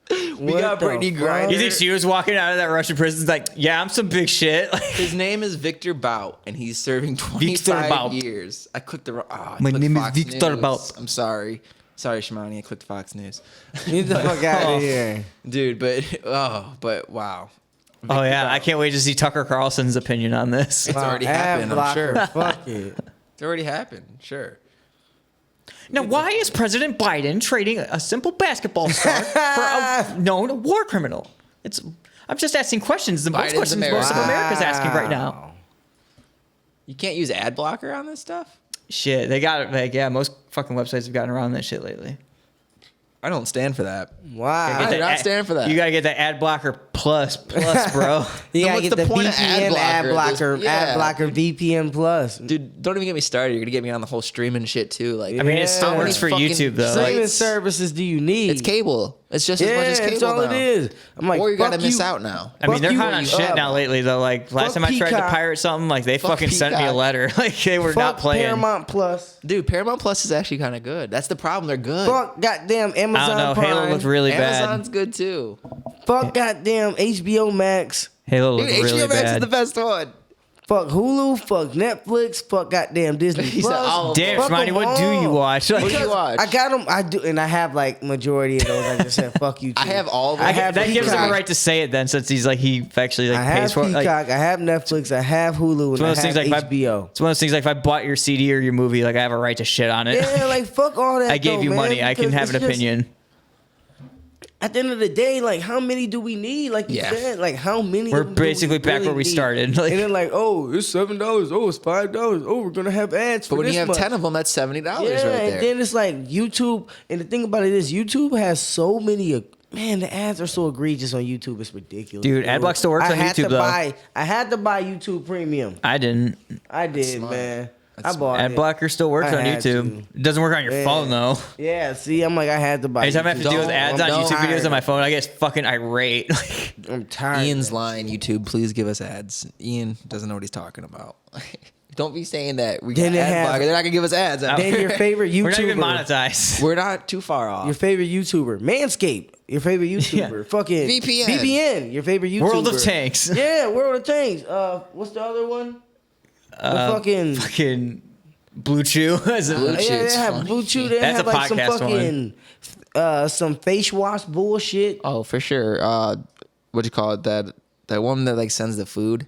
We got Brittney Griner. You think she was walking out of that Russian prison like, yeah, I'm some big shit? His name is Victor Bout, and he's serving 25 years. I clicked the wrong. Oh, My name is Fox Victor News. Bout. I'm sorry. Sorry, Shimani. I clicked Fox News. Get the fuck out of here. Dude, but wow. Oh, yeah. I can't wait to see Tucker Carlson's opinion on this. It's already happened, I'm sure. Fuck it. It's already happened, sure. Now, why is President Biden trading a simple basketball star for a known war criminal? I'm just asking questions. The most Biden's questions most of America's asking right now. You can't use ad blocker on this stuff? Shit, they got it. Like, yeah, most fucking websites have gotten around that shit lately. I don't stand for that. Why? I do not stand for that. You gotta get the ad blocker plus, bro. You gotta what's get the the point of VPN ad blocker, VPN plus. Dude, don't even get me started. You're gonna get me on the whole streaming shit too. Like, I mean, it still how works many for fucking YouTube though. Streaming sites? services do you need? It's cable. It's just as much as cable that's all now. it is. I'm like, Or you gotta fuck miss you. out now. I mean, they're Fuck kind you of shit up. now lately though. Like last Fuck time I tried to Peacock. pirate something, like they Fuck fucking sent me a Peacock. letter. Like they were Fuck not playing. Paramount Plus. Dude, Paramount Plus is actually kind of good. That's the problem. They're good. Fuck goddamn I Amazon don't know. Prime. Halo looked really Amazon's bad. good too. Fuck goddamn HBO Max. Halo Dude, looked really HBO Max is bad. the best one. Fuck Hulu. Fuck Netflix. Fuck goddamn Disney He said Plus. all of Damn, Fuck Shmoney, them what do you all. watch? Like, What do you watch? I got them. I do, and I have like majority of those. I just said fuck you. Too. I have all of them. I have that gives him Peacock. a right to say it then, since he's like he actually like I have pays for it. Peacock. Like, I have Netflix. I have Hulu. it's And one I of those have things like HBO. it's one of those things like if I bought your CD or your movie, like I have a right to shit on it. Yeah, like fuck all that. I gave though, you man, money. I can because have an it's just- opinion. At the end of the day, like how many do we need? Like you Yeah. said, like how many? We're of them do we basically back really where we need? started. Like- and then like, oh, it's $7. Oh, it's $5. Oh, we're gonna have ads for But when this you have month. 10 of them, that's $70 Yeah, right there. and then it's like YouTube. And the thing about it is, YouTube has so many. Man, the ads are so egregious on YouTube. It's ridiculous. Dude, Adblock still works I on had YouTube, to though. I had to buy YouTube Premium. I didn't. I did, smart. man. That's I bought Ad it. blocker still works I on had YouTube. to. It doesn't work on your Yeah. phone though. Yeah, see, I'm like, I had to buy. Anytime I have to YouTube. deal with ads on I'm YouTube videos tired. on my phone, I get fucking irate. I'm tired. Ian's lying. YouTube, please give us ads. Ian doesn't know what he's talking about. Don't be saying that. We got Then it ad has- blocker. They're not gonna give us ads. out Then here. your favorite YouTuber. We're not even monetized. We're not too far off. Your favorite YouTuber, Manscaped. Your favorite YouTuber, fucking VPN. VPN. Your favorite YouTuber, World of Tanks. Yeah, World of Tanks. What's the other one? The Fucking Blue Chew. Is it- Blue yeah, Chew's they have funny. Blue Chew. They That's have a like some podcast fucking some face wash bullshit. Oh, for sure. What do you call it? That one that like sends the food.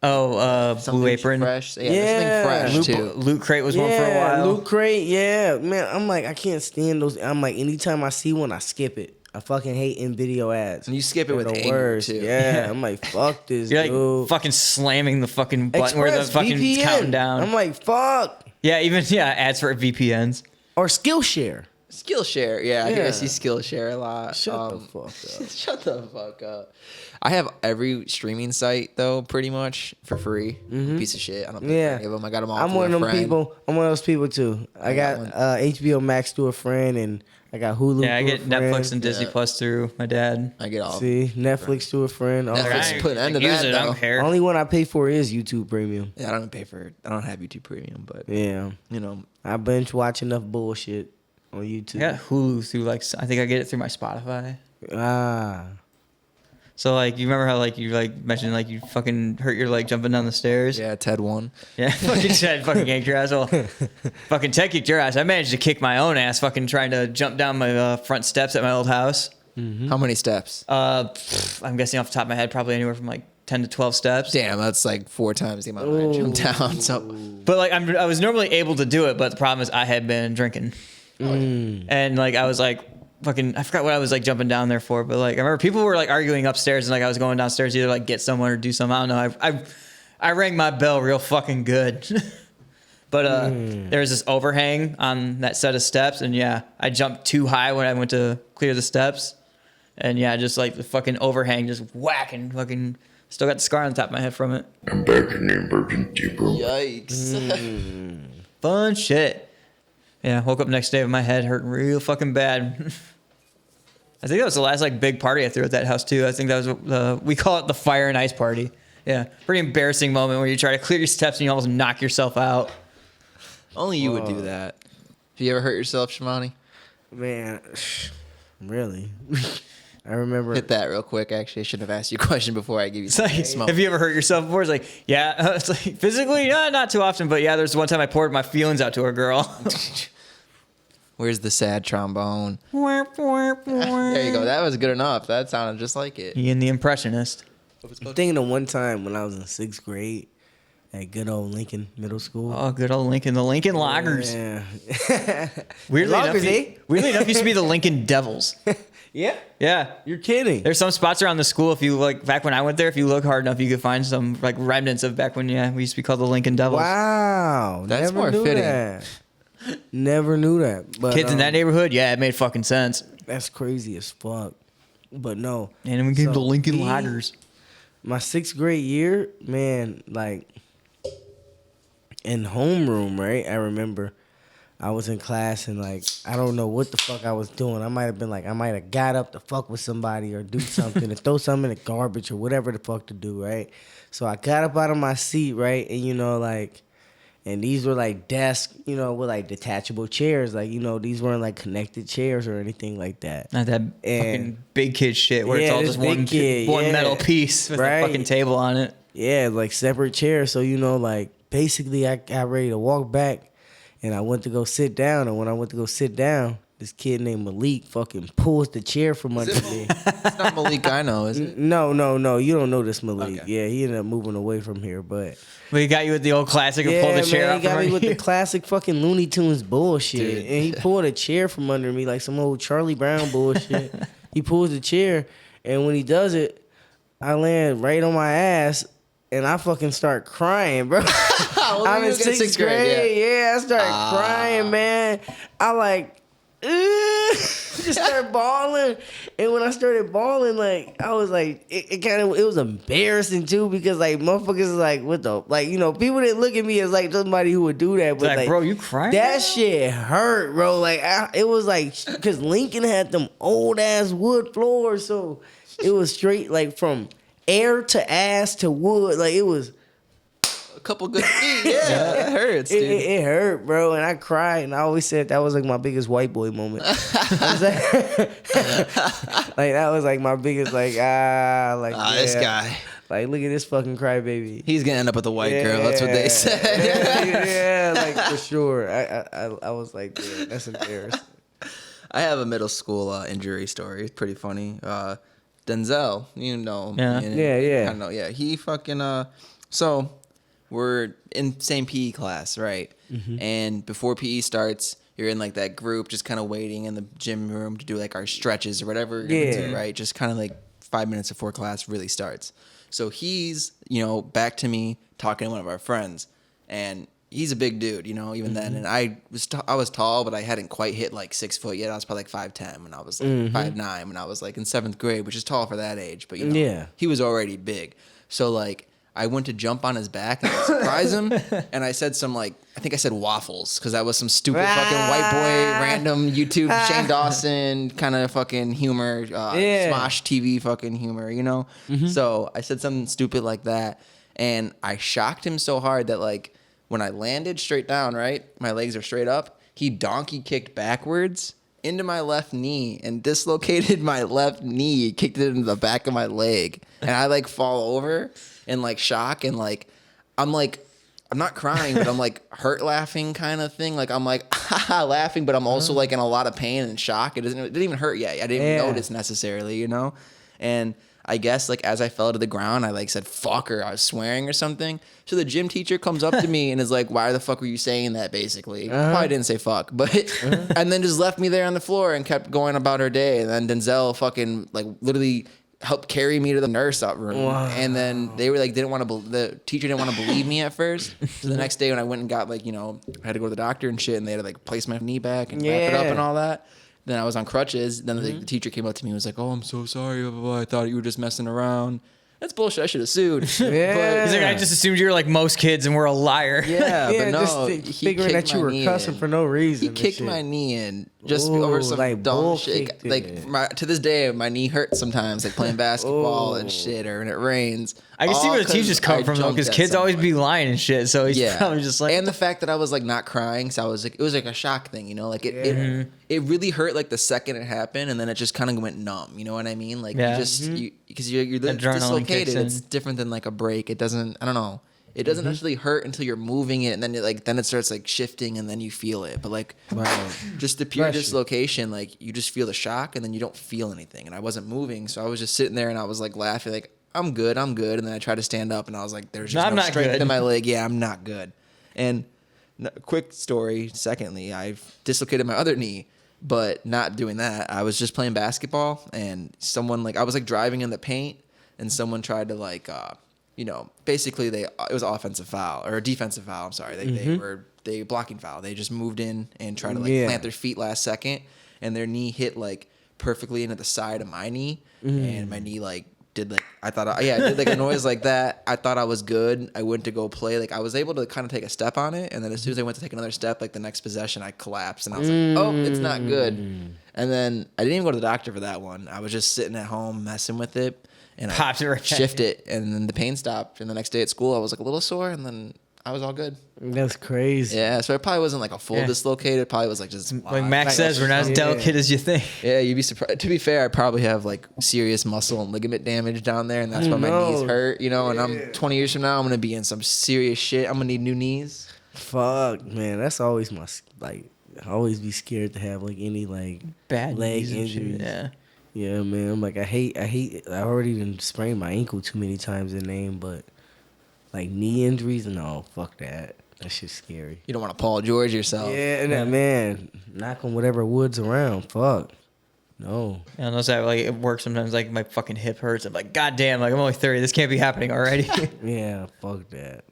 Oh, Blue Something Apron. Fresh. Yeah, Yeah. something fresh too. Loot Crate was one for a Yeah, while. Loot Crate. Yeah, man. I'm like, I can't stand those. I'm like, anytime I see one, I skip it. I fucking hate in video ads. And you skip it They're with the anger, worst. too. Yeah, I'm like, fuck this, You're like dude. fucking slamming the fucking button where the fucking VPN. counting down. I'm like, fuck. Yeah, even ads for VPNs. Or Skillshare. Skillshare. Yeah, I Yeah. see Skillshare a lot. Shut the fuck up. Shut the fuck up. I have every streaming site though, pretty much for free. Piece of shit. I don't pay for any of them. I got them all. I'm through one a of them friend. people. I'm one of those people too. I got one. HBO Max through a friend, and I got Hulu. Yeah, I through get a friend. Netflix and Disney Plus through my dad. I get all. See, Netflix through a friend. All Netflix that. is putting an end to use that, it, I though. don't care. Only one I pay for is YouTube Premium. Yeah, I don't pay for it. I don't have YouTube Premium, but Yeah, you know, I binge watch enough bullshit on YouTube. I got Hulu through I think I get it through my Spotify. Ah, So like you remember how like you like mentioned like you fucking hurt your leg jumping down the stairs? yeah, Ted won. Yeah, fucking Ted fucking kicked your ass. Well, fucking Ted kicked your ass. I managed to kick my own ass fucking trying to jump down my front steps at my old house. How many steps? I'm guessing off the top of my head probably anywhere from like 10 to 12 steps. Damn, that's like 4 times the amount I jumped down. So But like I was normally able to do it, but the problem is I had been drinking. And like I was like fucking I forgot what I was like jumping down there for, but like I remember people were like arguing upstairs and like I was going downstairs to either like get someone or do something. I don't know. I rang my bell real fucking good. But there was this overhang on that set of steps, and yeah, I jumped too high when I went to clear the steps. And yeah, just like the fucking overhang just whacking fucking still got the scar on the top of my head from it. I'm back in the emergency room. yikes. Fun shit. Yeah, woke up next day with my head hurting real fucking bad. I think that was the last like big party I threw at that house too. I think that was we call it the fire and ice party. Yeah, pretty embarrassing moment where you try to clear your steps and you almost knock yourself out. Only you would do that. Have you ever hurt yourself, Shimani? man, really? I remember. Hit that real quick. Actually, I shouldn't have asked you a question before I give you It's some like, smoke. have you ever hurt yourself before? It's like, yeah. It's like, physically, not too often, but yeah, there's one time I poured my feelings out to a girl. Where's the sad trombone? There There you go. That was good enough. That sounded just like it. Ian the Impressionist. I'm thinking of one time when I was in 6th grade at good old Lincoln Middle School. Oh, good old Lincoln. The Lincoln Loggers. Yeah. Weirdly Loggers, enough, weirdly enough, used to be the Lincoln Devils. Yeah? Yeah. You're kidding. There's some spots around the school, if you like, back when I went there, if you look hard enough, you could find some like remnants of back when, we used to be called the Lincoln Devils. Wow. That's Never more knew fitting. That. Never knew that. But, Kids in that neighborhood, yeah, it made fucking sense. That's crazy as fuck. But no. And then we came to So, Lincoln me- Loggers. My 6th grade year, man, like in homeroom, right? I remember I was in class and like I don't know what the fuck I was doing. I might have got up to fuck with somebody or do something to throw something in the garbage or whatever the fuck to do, right? So I got up out of my seat, right? And and these were like desks, with like detachable chairs. Like, these weren't like connected chairs or anything like that. Not that fucking big kid shit where it's all this just big one kid, one yeah. metal piece with Right. a fucking table on it. Yeah, like separate chairs. So, basically I got ready to walk back and I went to go sit down. And when I went to go sit down, this kid named Malik fucking pulls the chair from under me. It's not Malik I know, is it? No. You don't know this Malik. Okay. Yeah, he ended up moving away from here. But Well, he got you with the old classic and pulled the chair man, out he got from me under with you. the classic fucking Looney Tunes bullshit. Dude. And he pulled a chair from under me like some old Charlie Brown bullshit. He pulls the chair, and when he does it, I land right on my ass. And I fucking start crying, bro. I'm in sixth grade. Yeah, I started crying, man. I like, just started bawling. And when I started bawling, like, I was like, it was embarrassing too because like motherfuckers is like, what the, like, people didn't look at me as like somebody who would do that. But Like, bro, you crying? That shit hurt, bro. Like, it was like, because Lincoln had them old ass wood floors. So it was straight like from air to ass to wood. Like, it was A couple good feet. Yeah, it hurts, dude. it hurt, bro, and I cried, and I always said that was like my biggest white boy moment. I'm saying? Like, that was like my biggest This guy. Like, look at this fucking crybaby. He's gonna end up with a white girl. That's what they said. Yeah, like for sure. I was like, yeah, that's embarrassing. I have a middle school injury story. It's pretty funny. Denzel, Yeah. Yeah. I don't know. Yeah, he fucking. So we're in same PE class, right? Mm-hmm. And before PE starts, you're in like that group, just kind of waiting in the gym room to do like our stretches or whatever we're gonna do, right? Just kind of like 5 minutes before class really starts. So he's, back to me talking to one of our friends, and he's a big dude, even then. And I was tall, but I hadn't quite hit like 6 foot yet. I was probably like 5'10", when I was like 5'9", when I was like in 7th grade, which is tall for that age. But Yeah. he was already big. So like I went to jump on his back and surprise him, and I said some I think I said waffles because that was some stupid fucking white boy random YouTube Shane Dawson kind of fucking humor, Smosh TV fucking humor, So I said something stupid like that, and I shocked him so hard that like when I landed straight down, right, my legs are straight up. He donkey kicked backwards into my left knee and dislocated my left knee, kicked it into the back of my leg, and I like fall over in like shock, and like I'm not crying, but I'm like hurt laughing kind of thing. Like I'm like laughing, but I'm also like in a lot of pain and shock. It didn't even hurt yet. I didn't even notice necessarily, And I guess like as I fell to the ground, I like said fuck, or I was swearing or something. So the gym teacher comes up to me and is like, "Why the fuck were you saying that?" Basically, probably didn't say fuck, but and then just left me there on the floor and kept going about her day. And then Denzel fucking like literally helped carry me to the nurse up room. Wow. And then they were like, the teacher didn't want to believe me at first. So the next day when I went and got like, I had to go to the doctor and shit, and they had to like place my knee back and wrap it up and all that. Then I was on crutches. Then the teacher came up to me and was like, "Oh, I'm so sorry. Blah, blah, blah. I thought you were just messing around." that's bullshit. I should have sued. Yeah. He's like, I just assumed you were like most kids and we're a liar. Yeah, Yeah, but no, just he figuring kicked that you my were knee cussing in. for no reason. He and kicked shit. my knee in just Ooh, over some like dumb bull shit. kicked Like it. to this day, my knee hurts sometimes, like playing basketball and shit, or when it rains. I can see All where the 'cause teachers come I from though, jumped because at kids always someone. be lying and shit. So he's probably just like, and the fact that I was like not crying, so I was like, it was like a shock thing, you know, like it really hurt like the second it happened, and then it just kind of went numb. You know what I mean? Like you just because you're Adrenaline dislocated. kicks in. It's different than like a break. It doesn't. I don't know. It doesn't actually hurt until you're moving it, and then it starts like shifting, and then you feel it. But like just the pure dislocation, like you just feel the shock, and then you don't feel anything. And I wasn't moving, so I was just sitting there, and I was like laughing, like I'm good. And then I tried to stand up, and I was like, there's just no strength in my leg. Yeah, I'm not good. And quick story. Secondly, I've dislocated my other knee, but not doing that. I was just playing basketball, and someone I was like driving in the paint, and someone tried to basically it was offensive foul or a defensive foul. I'm sorry. They blocking foul. They just moved in and tried to plant their feet last second, and their knee hit like perfectly into the side of my knee, and my knee did a noise like that. I thought I was good. I went to go play. Like I was able to kind of take a step on it, and then as soon as I went to take another step, like the next possession, I collapsed, and I was like, "Oh, it's not good." And then I didn't even go to the doctor for that one. I was just sitting at home messing with it, and I shift it, and then the pain stopped. And the next day at school, I was like a little sore, and then I was all good. That's crazy. Yeah, so it probably wasn't like a full dislocated. It probably was like just like Max says, we're not as delicate as you think. Yeah, you'd be surprised. To be fair, I probably have like serious muscle and ligament damage down there, and that's why my knees hurt. You know, and I'm 20 years from now, I'm gonna be in some serious shit. I'm gonna need new knees. Fuck, man, that's always my I always be scared to have like any like bad leg injuries. Yeah, man. I'm like I hate. I already done sprained my ankle too many times in name, but like knee injuries, no, fuck that. That shit's scary. You don't want to Paul George yourself. Yeah, and that man, knock on whatever wood's around. Fuck. No. I know that like it works sometimes. Like my fucking hip hurts. I'm like, God damn! Like I'm only 30. This can't be happening already. Yeah, fuck that.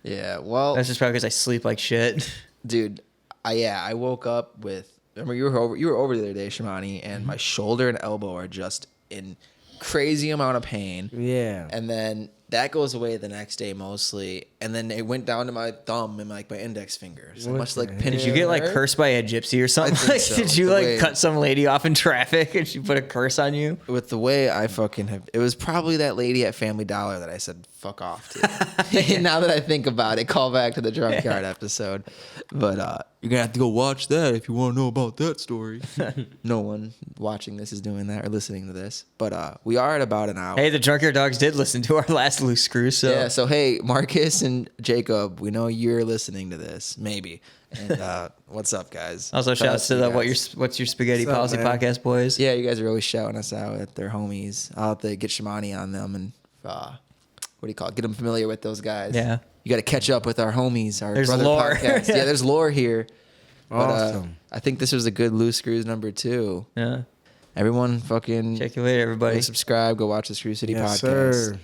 Yeah, well, that's just probably because I sleep like shit, dude. I woke up with. Remember you were over the other day, Shimani, and my shoulder and elbow are just in crazy amount of pain. Yeah, and then that goes away the next day mostly, and then it went down to my thumb and like my index finger. So much like pinching. Did you get like cursed by a gypsy or something? Like, so. Did you like cut some lady off in traffic and she put a curse on you? With the way I fucking have, it was probably that lady at Family Dollar that I said fuck off to. Now that I think about it, call back to the drunk yard episode. But you're gonna have to go watch that if you want to know about that story. No one watching this is doing that or listening to this. But we are at about an hour. Hey, the Drunkyard Dogs did listen to our last Loose Screw. So yeah, so hey, Marcus and Jacob, we know you're listening to this, maybe. And what's up, guys? Also, shouts to the What's Your Spaghetti Policy podcast boys. Yeah, you guys are always shouting us out at their homies. I'll have to get Shimani on them and what do you call it? Get them familiar with those guys. Yeah, you got to catch up with our homies. There's brother lore. Podcast. Yeah, there's lore here. Awesome. But, I think this was a good Loose Screws number 2. Yeah. Everyone, fucking check you later, everybody. Go subscribe. Go watch the Screw City podcast. Sir.